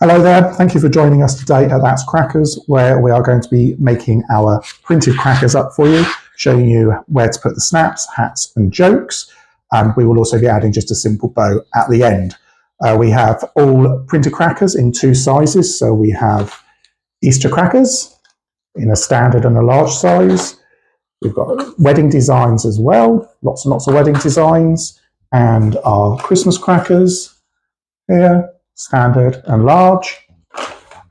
Hello there, thank you for joining us today at That's Crackers, where we are going to be making our printed crackers up for you, showing you where to put the snaps, hats and jokes, and we will also be adding just a simple bow at the end. We have all printed crackers in two sizes, so we have Easter crackers in a standard and a large size. We've got wedding designs as well, lots and lots of wedding designs, and our Christmas crackers here, standard and large.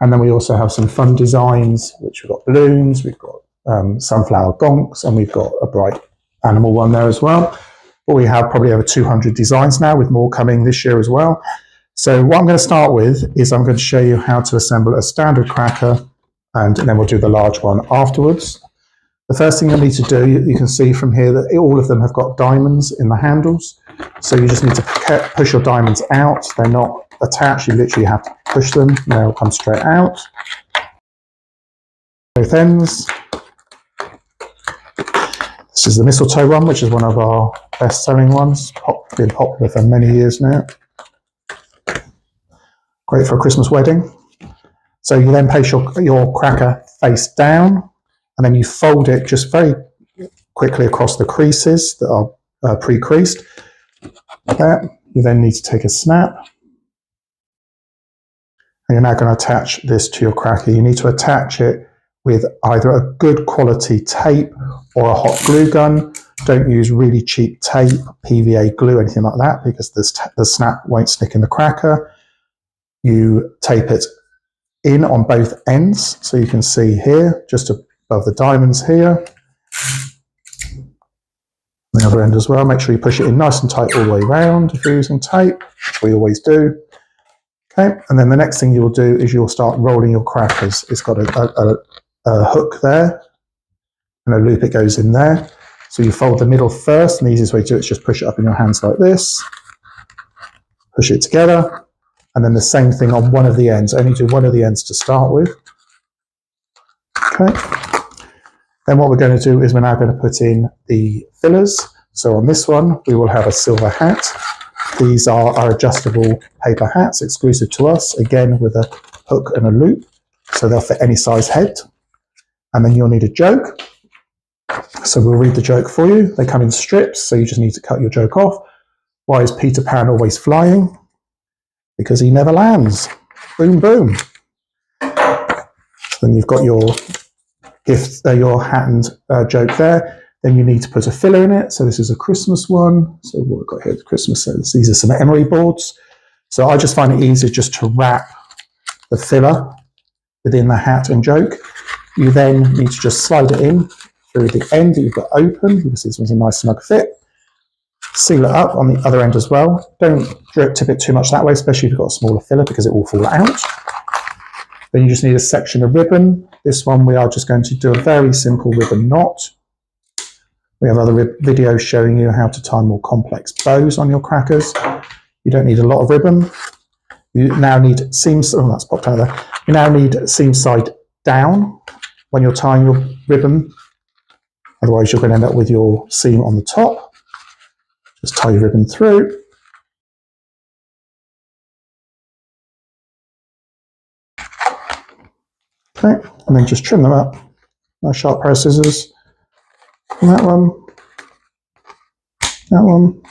And then we also have some fun designs, which we've got balloons, we've got sunflower gonks, and we've got a bright animal one there as well. But we have probably over 200 designs now, with more coming this year as well. So what I'm going to start with is I'm going to show you how to assemble a standard cracker, and then we'll do the large one afterwards. The first thing you'll need to do, you can see from here that all of them have got diamonds in the handles. So you just need to push your diamonds out. They're not attached, you literally have to push them, and they'll come straight out. Both ends. This is the mistletoe one, which is one of our best-selling ones, been popular for many years now. Great for a Christmas wedding. So you then place your cracker face down, and then you fold it just very quickly across the creases that are pre-creased. Like that. You then need to take a snap, and you're now going to attach this to your cracker. You need to attach it with either a good quality tape or a hot glue gun. Don't use really cheap tape, PVA glue, anything like that, because the snap won't stick in the cracker. You tape it in on both ends, so you can see here, just above the diamonds here. The other end as well. Make sure you push it in nice and tight all the way around if you're using tape, which we always do. Okay, and then the next thing you will do is you'll start rolling your crackers. It's got a hook there and a loop, it goes in there. So you fold the middle first, and the easiest way to do it is just push it up in your hands like this. Push it together, and then the same thing on one of the ends. Only do one of the ends to start with. Okay. Then what we're going to do is we're now going to put in the fillers. So on this one, we will have a silver hat. These are our adjustable paper hats, exclusive to us, again with a hook and a loop, so they'll fit any size head. And then you'll need a joke. So we'll read the joke for you. They come in strips, so you just need to cut your joke off. Why is Peter Pan always flying? Because he never lands. Boom, boom. So then you've got your your hat and joke there. Then you need to put a filler in it. So this is a Christmas one. So what we've got here, the Christmas, these are some emery boards. So I just find it easier just to wrap the filler within the hat and joke. You then need to just slide it in through the end that you've got open, because this one's a nice snug fit. Seal it up on the other end as well. Don't drip tip it too much that way, especially if you've got a smaller filler, because it will fall out. Then you just need a section of ribbon. This one we are just going to do a very simple ribbon knot. We have other videos showing you how to tie more complex bows on your crackers. You don't need a lot of ribbon. You now need seams, oh that's popped out there. You now need seam side down when you're tying your ribbon. Otherwise you're going to end up with your seam on the top. Just tie your ribbon through. Okay, and then just trim them up. Nice sharp pair of scissors. And that one. That one.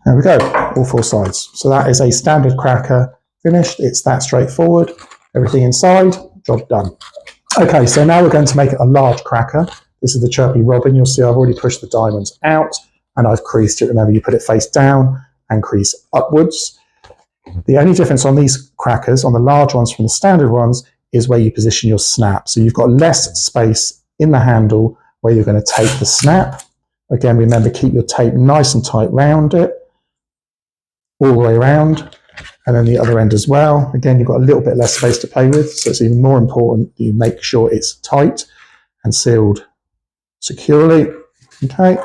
There we go, all four sides. So that is a standard cracker finished. It's that straightforward. Everything inside, job done. Okay, so now we're going to make it a large cracker. This is the Chirpy Robin. You'll see I've already pushed the diamonds out and I've creased it. Remember, you put it face down and crease upwards. The only difference on these crackers, on the large ones from the standard ones, is where you position your snap. So you've got less space in the handle where you're going to tape the snap. Again, remember, keep your tape nice and tight round it, all the way around, and then the other end as well. Again, you've got a little bit less space to play with, so it's even more important that you make sure it's tight and sealed securely. Okay,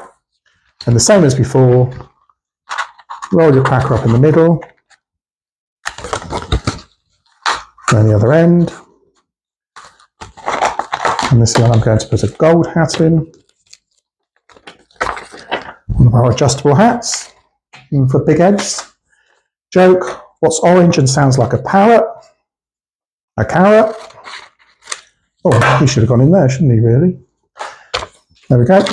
and the same as before, roll your cracker up in the middle, and the other end. And this one I'm going to put a gold hat in. One of our adjustable hats for big heads. Joke. What's orange and sounds like a parrot? A carrot. Oh, he should have gone in there, shouldn't he, really? There we go.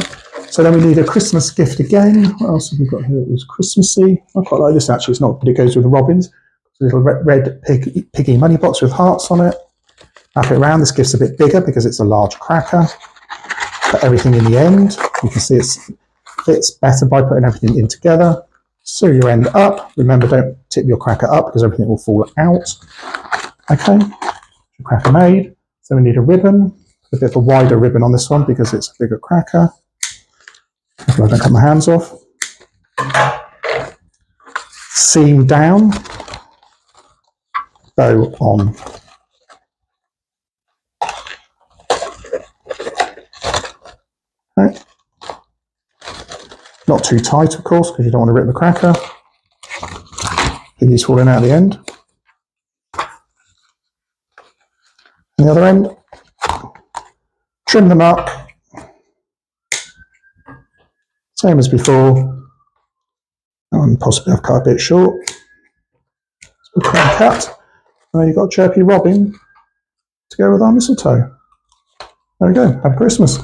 So then we need a Christmas gift again. What else have we got here? It was Christmassy. I quite like this, actually. It's not, but it goes with the robins. It's a little red piggy money box with hearts on it. Wrap it around. This gift's a bit bigger because it's a large cracker. Put everything in the end. You can see it fits better by putting everything in together. Sew your end up. Remember, don't tip your cracker up because everything will fall out. Okay, cracker made. So we need a ribbon, a bit of a wider ribbon on this one because it's a bigger cracker. Hopefully I don't cut my hands off. Seam down, bow on. Okay. Not too tight, of course, because you don't want to rip the cracker. Piggy's falling out at the end. And the other end, trim them up, same as before. And possibly I've cut a bit short. So we can cut, and then you've got a chirpy robin to go with our mistletoe. There we go. Happy Christmas.